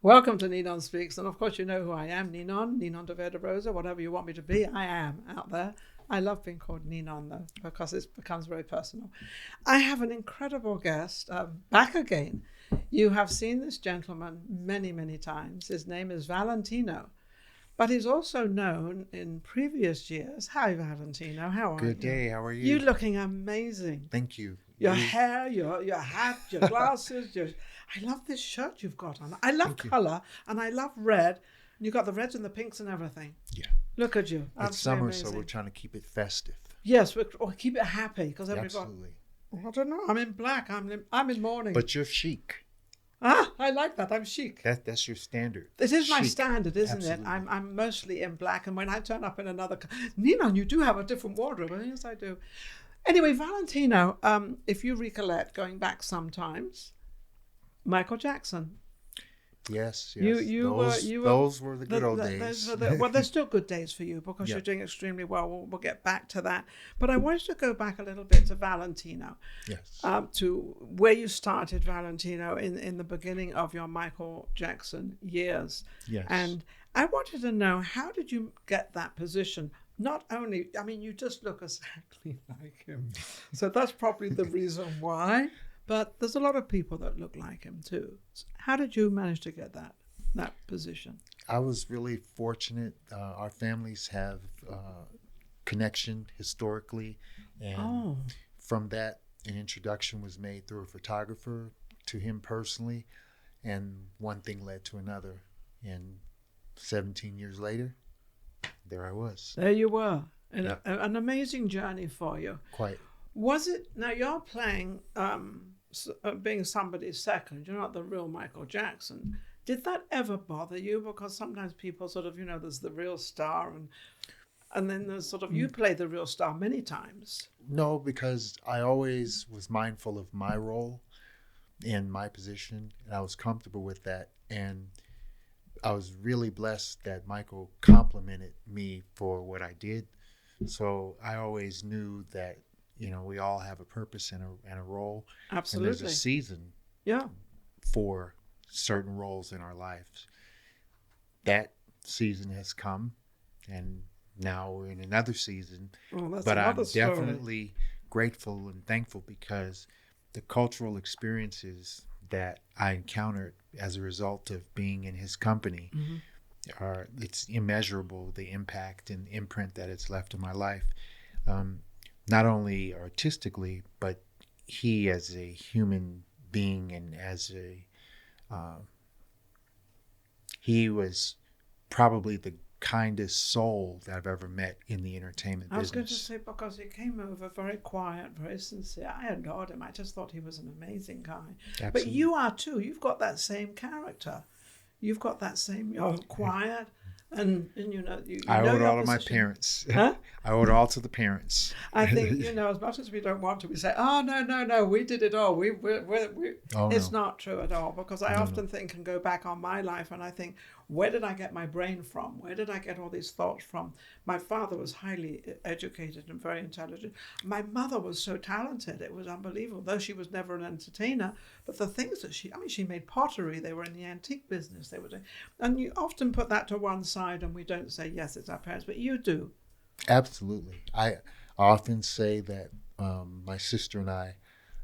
Welcome to Ninon Speaks, and of course you know who I am, Ninon de Vere, Rosa, whatever you want me to be, I am out there. I love being called Ninon though, because it becomes very personal. I have an incredible guest, back again. You have seen this gentleman many, many times. His name is Valentino, but he's also known in previous years. Hi, Valentino, how are you? Good day, how are you? You're looking amazing. Thank you. Your hair, your hat, your glasses. I love this shirt you've got on. I love colour and I love red. And you've got the reds and the pinks and everything. Yeah. Look at you. It's summer, amazing. So we're trying to keep it festive. Yes, or keep it happy because everybody. Absolutely. I don't know. I'm in black. I'm in mourning. But you're chic. Ah, I like that. I'm chic. That's your standard. It is my standard, isn't Absolutely. it? I'm mostly in black, and when I turn up in another, Ninon, you do have a different wardrobe. Yes, I do. Anyway, Valentino, if you recollect, going back sometimes, Michael Jackson. Yes. Those were the good old days. Well, they're still good days for you because Yeah. you're doing extremely well. We'll get back to that. But I wanted to go back a little bit to Valentino. Yes. To where you started, Valentino, in the beginning of your Michael Jackson years. Yes. And I wanted to know, how did you get that position? Not only, I mean, you just look exactly like him. So that's probably the reason why. But there's a lot of people that look like him too. So how did you manage to get that position? I was really fortunate. Our families have connection historically. And from that, an introduction was made through a photographer to him personally. And one thing led to another. And 17 years later, there I was. There you were. And an amazing journey for you. Quite. Was it, now you're playing, being somebody's second, you're not the real Michael Jackson. Did that ever bother you? Because sometimes people sort of, there's the real star and then there's sort of, you play the real star many times. No, because I always was mindful of my role and my position, and I was comfortable with that. And I was really blessed that Michael complimented me for what I did. So I always knew that, we all have a purpose and a role. Absolutely. And there's a season for certain roles in our lives. That season has come, and now we're in another season. But I'm definitely grateful and thankful because the cultural experiences that I encountered as a result of being in his company it's immeasurable, the impact and imprint that it's left in my life. Not only artistically, but he as a human being and as he was probably the kindest soul that I've ever met in the entertainment business. I was going to say, because he came over very quiet, very sincere. I adored him. I just thought he was an amazing guy. Absolutely. But you are too. You've got that same character. You've got that same, you're quiet. And I owe it all to my parents. Huh? I owe it all to the parents. I think, as much as we don't want to, we say, oh, no, we did it all. It's not true at all, because I often think and go back on my life and I think, where did I get my brain from? Where did I get all these thoughts from? My father was highly educated and very intelligent. My mother was so talented. It was unbelievable, though she was never an entertainer. But the things that she made pottery. They were in the antique business. They were doing, and you often put that to one side and we don't say, yes, it's our parents, but you do. Absolutely. I often say that my sister and I,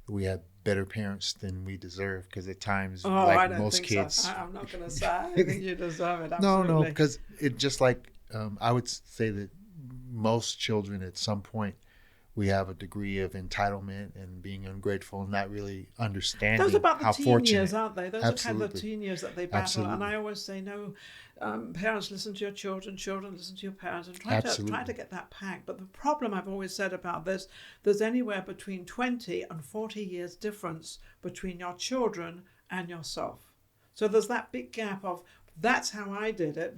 we had better parents than we deserve, because at times, like most kids. So. I'm not going to say. I think you deserve it. Absolutely. No, because it just like, I would say that most children at some point, we have a degree of entitlement and being ungrateful and not really understanding those are about the how teen fortunate. Years, aren't they? Those Absolutely. are kind of the teen years that they battle. Absolutely. And I always say, no, parents listen to your children listen to your parents, and try to get that pact. But the problem I've always said about this, there's anywhere between 20 and 40 years difference between your children and yourself. So there's that big gap of, that's how I did it,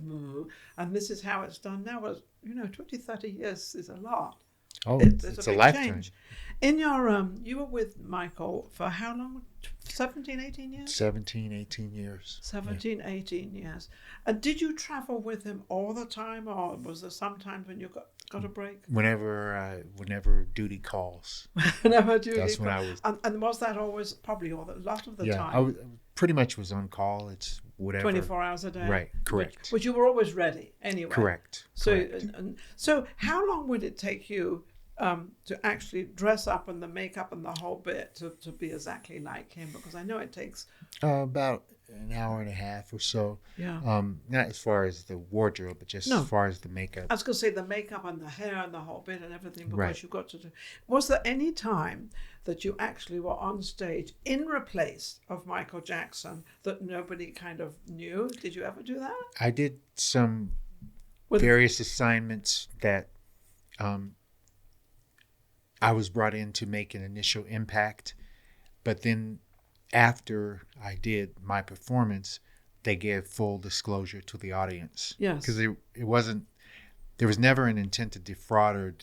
and this is how it's done now. 20, 30 years is a lot. Oh, it's a lifetime. Change. In your, you were with Michael for how long? 17, 18 years? 17, 18 years. 17, 18 years. And did you travel with him all the time, or was there some times when you got a break? Whenever duty calls. Whenever duty That's calls. when I was. And was that always, probably a lot of the time? I pretty much was on call. It's whatever. 24 hours a day. Right, correct. But you were always ready anyway. Correct. So, correct. So how long would it take you to actually dress up and the makeup and the whole bit to be exactly like him? Because I know it takes... About an hour and a half or so. Yeah. Not as far as the wardrobe, but just as far as the makeup. I was going to say the makeup and the hair and the whole bit and everything, because Right. you've got to do... Was there any time that you actually were on stage in replace of Michael Jackson that nobody kind of knew? Did you ever do that? I did some various assignments that I was brought in to make an initial impact, but then after I did my performance, they gave full disclosure to the audience. Yes. Because it wasn't, there was never an intent to defraud or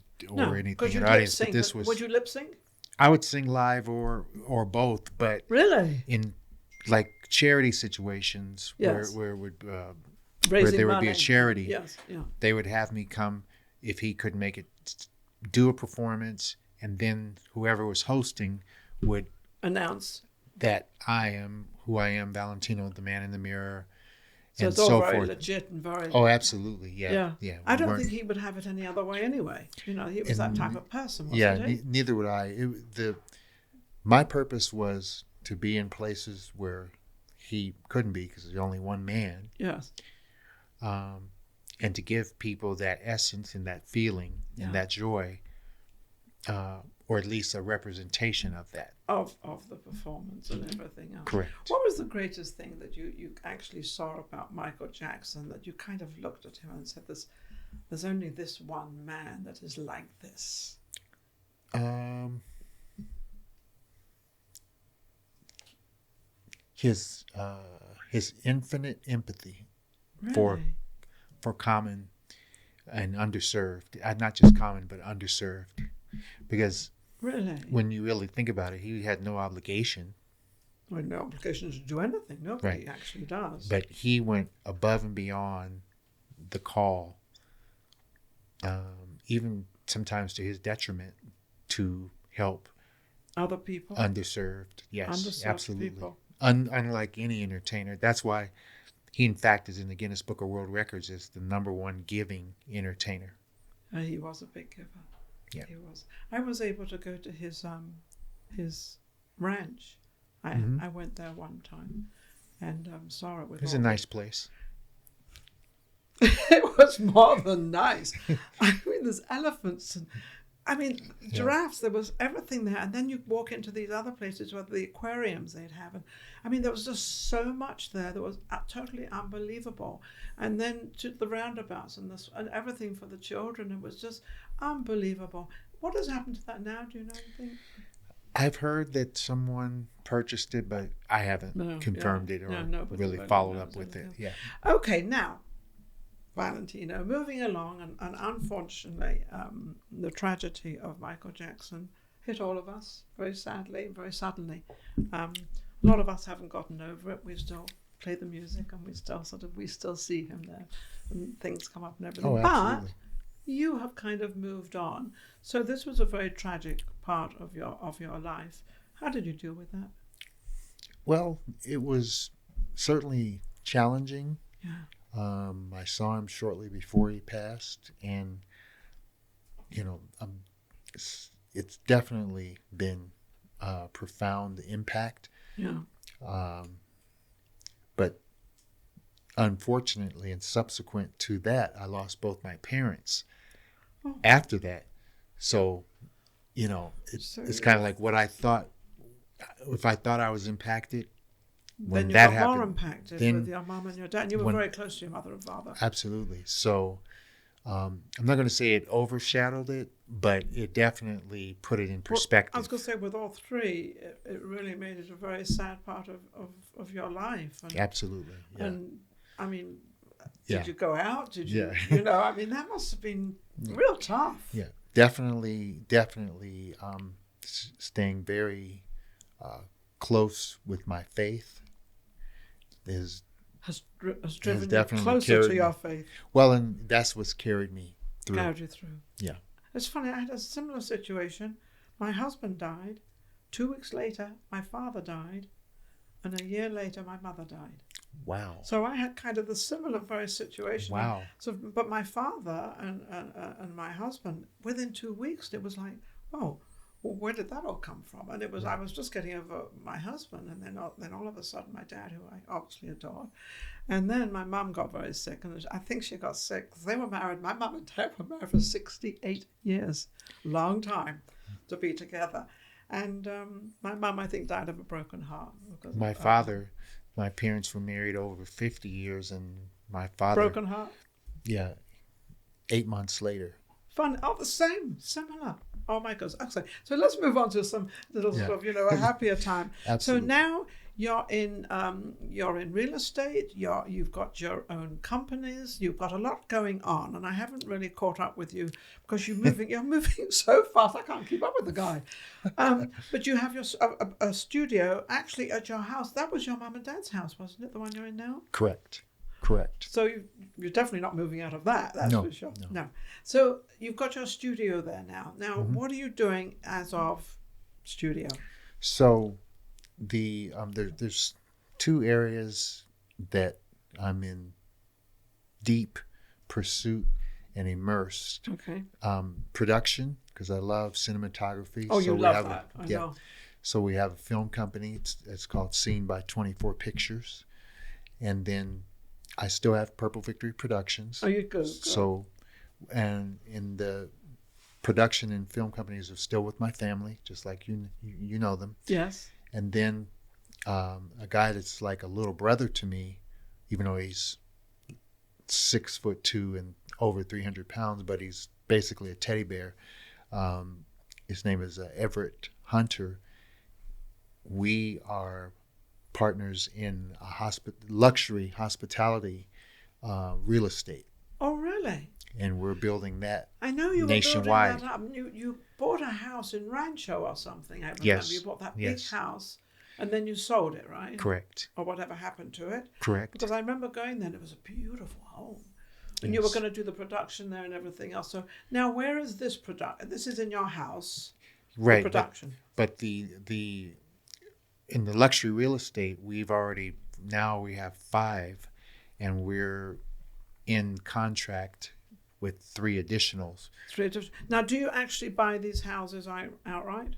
anything in the audience. But this was... Would you lip sync? I would sing live or both, but really, in like charity situations yes. where there would be a charity, yes, yeah. They would have me come if he couldn't make it, do a performance, and then whoever was hosting would announce that I am who I am, Valentino, the man in the mirror, so and it's all so very forth. legit and very... Oh, absolutely, yeah. I don't think he would have it any other way anyway. You know, he was that type of person, wasn't he? Neither would I. My purpose was to be in places where he couldn't be because there's only one man. Yes. And to give people that essence and that feeling and that joy, or at least a representation of that. Of the performance and everything else. Correct. What was the greatest thing that you actually saw about Michael Jackson that you kind of looked at him and said, there's only this one man that is like this? His infinite empathy Really? for common and underserved, not just common but underserved, because really, when you really think about it, he had no obligation. Well, no obligation to do anything. Nobody actually does. But he went above and beyond the call, even sometimes to his detriment, to help other people, underserved. Yes, underserved absolutely. People. Unlike any entertainer, that's why he, in fact, is in the Guinness Book of World Records as the #1 giving entertainer. He was a big giver. Yeah, he was. I was able to go to his ranch. I went there one time and saw it with. It's a nice place. It was more than nice. I mean, there's elephants and giraffes. There was everything there, and then you walk into these other places where the aquariums they'd have, and there was just so much there that was totally unbelievable. And then to the roundabouts and everything for the children, it was just unbelievable. What has happened to that now? Do you know anything? I've heard that someone purchased it, but I haven't confirmed it or really followed up with it. Yeah. Okay, now, Valentino, moving along, and unfortunately, the tragedy of Michael Jackson hit all of us very sadly, very suddenly. A lot of us haven't gotten over it. We still play the music, and we still see him there, and things come up and everything. Oh, absolutely. But you have kind of moved on. So this was a very tragic part of your life. How did you deal with that? Well, it was certainly challenging. Yeah. I saw him shortly before he passed, and it's definitely been a profound impact. Yeah. But unfortunately, and subsequent to that, I lost both my parents after that. So, it's kind of like what I thought. If I thought I was impacted, when then you that got happened, more impacted with your mom and your dad. And you were very close to your mother and father. Absolutely. So I'm not going to say it overshadowed it, but it definitely put it in perspective. I was going to say, with all three, it really made it a very sad part of your life. And, absolutely. Yeah. And did you go out? Did you? Yeah. That must have been real tough. Yeah, definitely. Staying very close with my faith has driven you closer to your faith. Well, and that's what's carried me through. Carried you through. Yeah. It's funny. I had a similar situation. My husband died. 2 weeks later, my father died, and a year later, my mother died. Wow. So I had kind of the similar very situation. Wow. So, but my father and my husband, within 2 weeks, it was like, oh, well, where did that all come from? And it was, I was just getting over my husband, and then all of a sudden my dad, who I obviously adore, and then my mum got very sick, and I think she got sick. They were married. My mum and dad were married for 68 years, long time to be together. And my mum, I think, died of a broken heart. My father, my parents were married over 50 years, and my father... Broken heart? Yeah, 8 months later. Fun. Oh, the same. Similar. Oh, my gosh. Okay. So let's move on to some little sort of, a happier time. Absolutely. So now you're in real estate. You've got your own companies. You've got a lot going on, and I haven't really caught up with you because you're moving so fast. I can't keep up with the guy. But you have a studio actually at your house. That was your mum and dad's house, wasn't it? The one you're in now. Correct. So you're definitely not moving out of that. That's for sure. No. So you've got your studio there now. Now, what are you doing as of studio? So there's two areas that I'm in deep pursuit and immersed. Okay. Production, because I love cinematography. Oh, you love that. I know. So we have a film company. It's called Seen by 24 Pictures, and then I still have Purple Victory Productions. Oh, you go. So, and in the production and film companies are still with my family, just like you know them. Yes. And then a guy that's like a little brother to me, even though he's 6'2" and over 300 pounds, but he's basically a teddy bear. His name is Everett Hunter. We are partners in luxury hospitality real estate. Oh, really? And we're building that. I know you nationwide. were building that up. You bought a house in Rancho or something. I remember. Yes. You bought that big house, and then you sold it, right? Correct. Or whatever happened to it. Correct. Because I remember going there, and it was a beautiful home. And you were going to do the production there and everything else. So now, where is this production? This is in your house, right? The production. But the in the luxury real estate, we have 5, and we're in contract with 3 additionals. Now, do you actually buy these houses outright?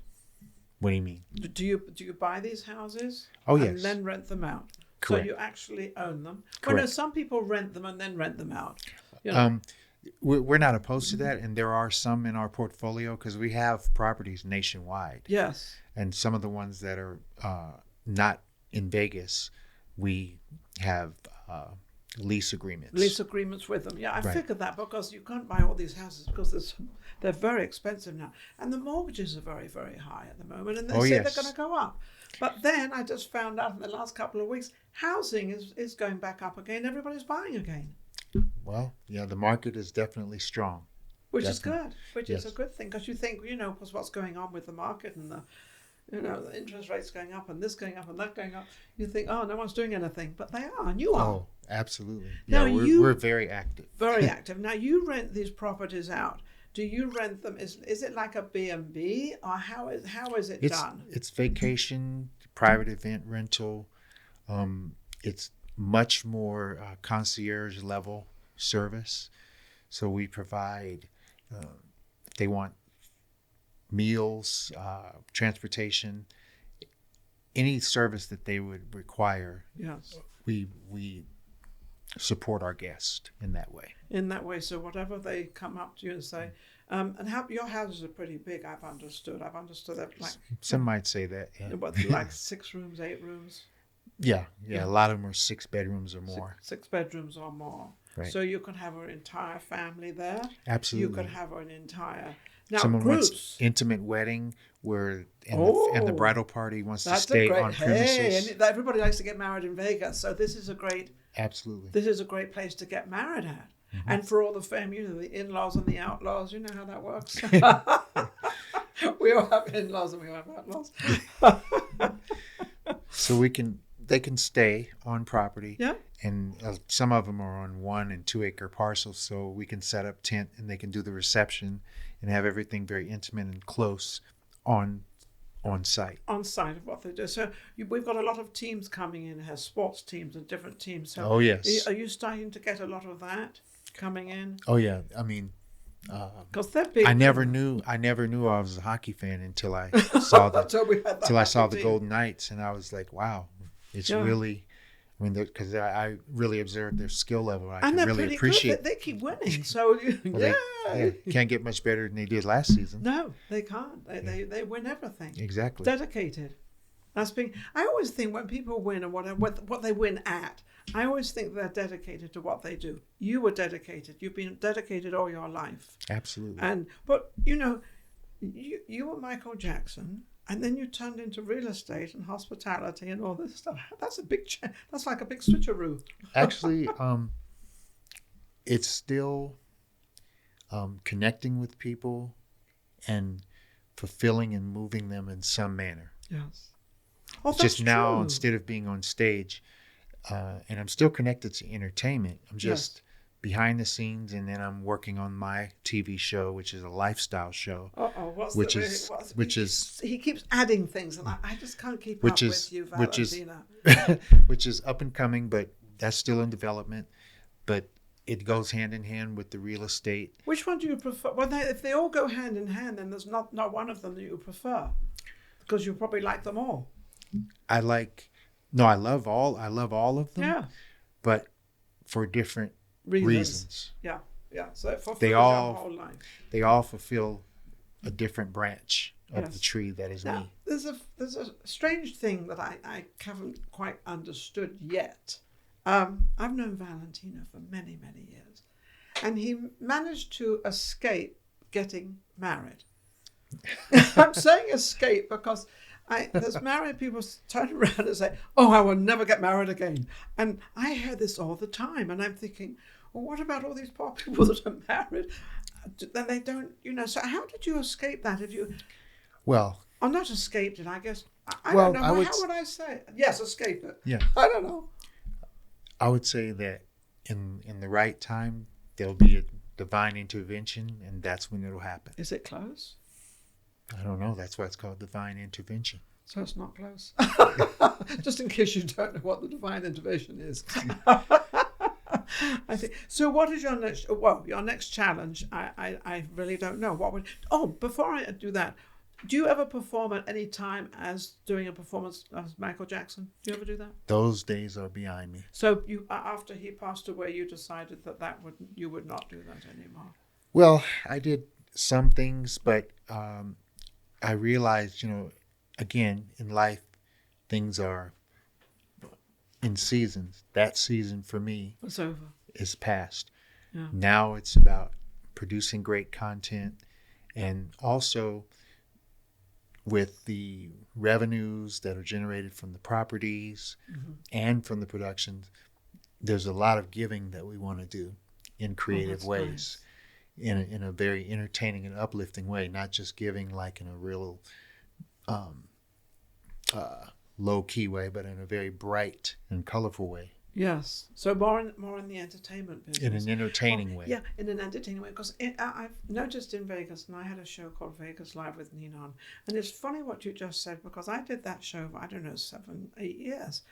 What do you mean? Do you buy these houses? Oh, yes. And then rent them out? Correct. So you actually own them? Correct. Well, no, some people rent them and then rent them out. We're not opposed to that, and there are some in our portfolio because we have properties nationwide. Yes. And some of the ones that are not in Vegas, we have lease agreements. Lease agreements with them. Yeah, I figured that because you can't buy all these houses because they're very expensive now. And the mortgages are very, very high at the moment. And they say they're going to go up. But then I just found out in the last couple of weeks, housing is going back up again. Everybody's buying again. Well, yeah, the market is definitely strong. Which is good. Which is a good thing. Because you think, because what's going on with the market and the interest rates going up and this going up and that going up, you think, oh, no one's doing anything. But they are, and you are. Oh, absolutely. Now Yeah, we're very active. Very active. Now, you rent these properties out. Do you rent them? Is it like a B&B, or how is it done? It's vacation, private event rental. It's much more concierge level service. So we provide, if they want meals, transportation, any service that they would require. Yes. We support our guests in that way. In that way, so whatever they come up to you and say, and your houses are pretty big. I've understood that like some might say that. Yeah. What, like 6 rooms, 8 rooms? Yeah. A lot of them are 6 bedrooms or more. 6 bedrooms or more. Right. So you can have an entire family there. Absolutely. You can have an entire someone groups. Wants intimate wedding where and the bridal party wants to stay on premises. And everybody likes to get married in Vegas, so this is a great. Absolutely. This is a great place to get married at. Mm-hmm. And for all the family, the in-laws and the outlaws, you know how that works. We all have in-laws and we all have outlaws. So they can stay on property. Yeah. And some of them are on 1 and 2 acre parcels, so we can set up tent and they can do the reception and have everything very intimate and close on on site of what they do. So we've got a lot of teams coming in, has sports teams and different teams. So oh yes, are you starting to get a lot of that coming in? oh yeah. I mean, because they're big. I never knew I was a hockey fan until I saw the Golden Knights, and I was like, wow, it's really. I mean, because I really observed their skill level. I can really appreciate. Good. They keep winning, so they can't get much better than they did last season. No, they can't. They win everything. Exactly. Dedicated. I always think when people win and what they win at, I always think they're dedicated to what they do. You were dedicated. You've been dedicated all your life. Absolutely. But you were Michael Jackson. And then you turned into real estate and hospitality and all this stuff. That's a big that's like a big switcheroo. Actually, it's still connecting with people and fulfilling and moving them in some manner. Yes. Oh, that's just now, true. Instead of being on stage, and I'm still connected to entertainment. I'm just behind the scenes, and then I'm working on my TV show, which is a lifestyle show. Which is he keeps adding things, and I just can't keep up with you, Valentino. Which is up and coming, but that's still in development. But it goes hand in hand with the real estate. Which one do you prefer? Well, if they all go hand in hand, then there's not one of them that you prefer, because you probably like them all. I love all of them. Yeah. But for different reasons. Yeah. So it fulfills your whole life. They all fulfill a different branch of the tree that is me. There's a strange thing that I haven't quite understood yet. I've known Valentino for many, many years, and he managed to escape getting married. I'm saying escape because there's married people turn around and say, "Oh, I will never get married again," and I hear this all the time, and I'm thinking, well, what about all these poor people that are married? Then they don't, So how did you escape that? Not escaped it, I guess. I don't know. How would I say it? Yes, escape it. Yeah. I don't know. I would say that in the right time, there'll be a divine intervention, and that's when it'll happen. Is it close? I don't know. That's why it's called divine intervention. So it's not close. Just in case you don't know what the divine intervention is. I think so. What is your next? Well, your next challenge? I really don't know. Before I do that, do you ever perform at any time as doing a performance as Michael Jackson? Do you ever do that? Those days are behind me. So you, after he passed away, you decided you would not do that anymore. Well, I did some things, but I realized, again, in life, things are in seasons. That season for me it's over. Is past. Yeah. Now it's about producing great content, and also with the revenues that are generated from the properties and from the productions, there's a lot of giving that we want to do in creative ways. Nice. In a very entertaining and uplifting way, not just giving like in a real low-key way, but in a very bright and colorful way. Yes. So more in the entertainment business. In an entertaining way. Yeah, in an entertaining way. Because I've noticed in Vegas, and I had a show called Vegas Live with Ninon, and it's funny what you just said, because I did that show for, 7-8 years.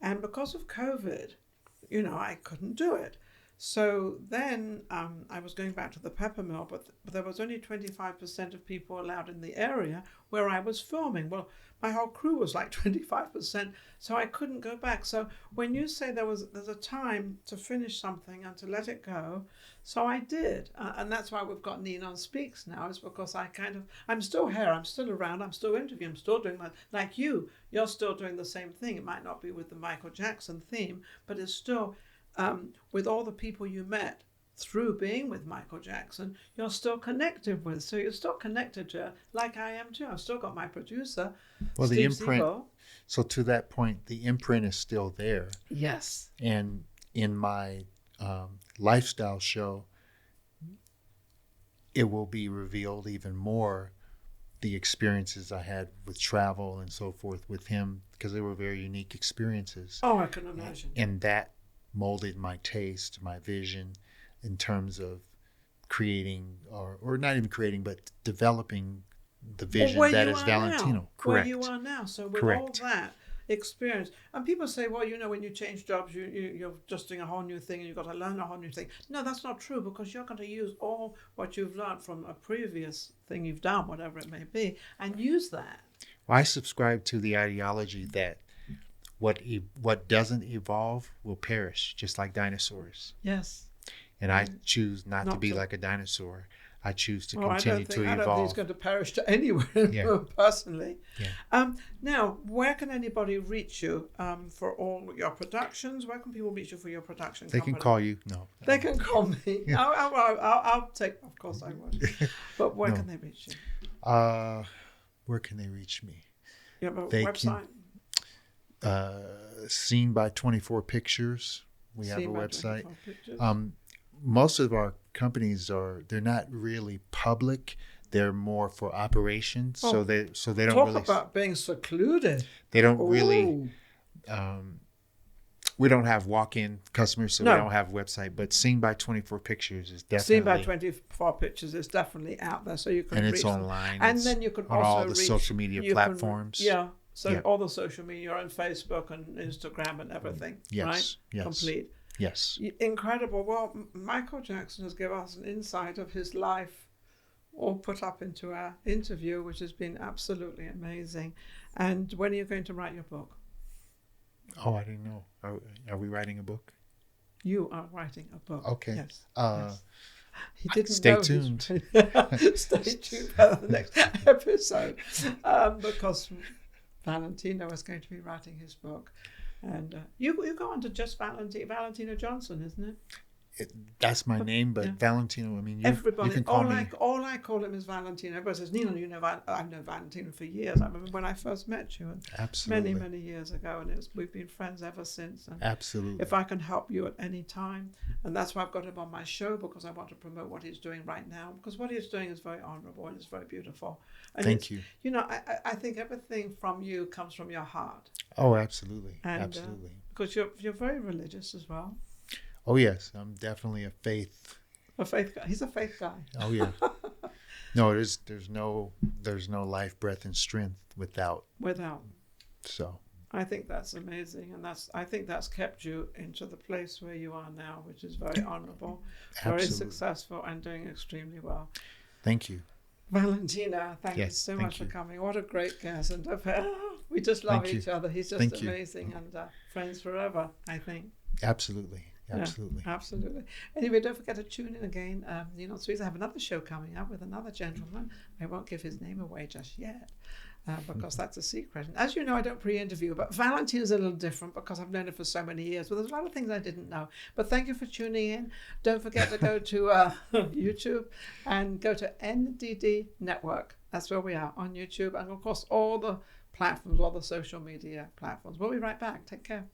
And because of COVID, I couldn't do it. So then I was going back to the pepper mill, but there was only 25% of people allowed in the area where I was filming. Well, my whole crew was like 25%, so I couldn't go back. So when you say there's a time to finish something and to let it go, so I did. And that's why we've got Ninon Speaks now, is because I'm still here, I'm still around, I'm still interviewing, I'm still doing like you're still doing the same thing. It might not be with the Michael Jackson theme, but it's still... with all the people you met through being with Michael Jackson, you're still connected with. So you're still connected to, like I am too. I've still got my producer, Steve the imprint. Siegel. So to that point, the imprint is still there. Yes. And in my lifestyle show, it will be revealed even more the experiences I had with travel and so forth with him, because they were very unique experiences. Oh, I can imagine. And that molded my taste, my vision in terms of creating or not even creating, but developing the vision that is Valentino. Now. Correct. Where you are now. So with Correct. all that experience, and people say, well, when you change jobs, you're just doing a whole new thing and you've got to learn a whole new thing. No, that's not true, because you're going to use all what you've learned from a previous thing you've done, whatever it may be, and use that. Well, I subscribe to the ideology that what doesn't evolve will perish, just like dinosaurs. Yes. And I choose not to be like a dinosaur. I choose to continue to evolve. I don't think it's going to perish to anyone, personally. Yeah. Now, where can anybody reach you for all your productions? Where can people reach you for your production They company? can call you. No. They can call me. Yeah. I'll take, of course I would. But where can they reach you? Where can they reach me? You have a They website? Seen by 24 Pictures. We have a website. Most of our companies they're not really public. They're more for operations. So they don't talk really about being secluded. They don't really we don't have walk-in customers, so we don't have a website, but Seen by 24 Pictures is definitely Seen by 24 Pictures is definitely out there, so you can and it's online. And then you can on also all the social media platforms. All the social media on Facebook and Instagram and everything. Yes. Right? Yes. Complete. Yes. Incredible. Well, Michael Jackson has given us an insight of his life, all put up into our interview, which has been absolutely amazing. And when are you going to write your book? Oh, I didn't know. Are we writing a book? You are writing a book. Okay. Yes. Yes. He didn't Stay know tuned. Stay tuned for the next episode, because Valentino is going to be writing his book. And you go on to just Valentino Johnson, isn't it? That's my name, but Valentino. I mean, everybody. You can call me. All I call him is Valentino. Everybody says, Ninon, I've known Valentino for years. I remember when I first met you, and absolutely many years ago, and we've been friends ever since. And absolutely. If I can help you at any time, and that's why I've got him on my show, because I want to promote what he's doing right now, because what he's doing is very honourable and it's very beautiful. And thank you. I think everything from you comes from your heart. Oh, absolutely, and, absolutely. Because you're very religious as well. Oh yes, I'm definitely a faith guy. He's a faith guy. Oh yeah. No, there's no life, breath, and strength without. So. I think that's amazing, and I think that's kept you into the place where you are now, which is very honourable, very successful, and doing extremely well. Thank you. Valentina, thank you so much for coming. What a great guest, and we just love each other. He's just amazing, and friends forever, I think. Absolutely. Absolutely. Yeah, absolutely. Anyway, don't forget to tune in again. Sweets, I have another show coming up with another gentleman. I won't give his name away just yet because that's a secret. And as you know, I don't pre-interview, but Valentina's a little different because I've known her for so many years. But there's a lot of things I didn't know. But thank you for tuning in. Don't forget to go to YouTube and go to NDD Network. That's where we are, on YouTube. And of course, all the platforms, all the social media platforms. We'll be right back. Take care.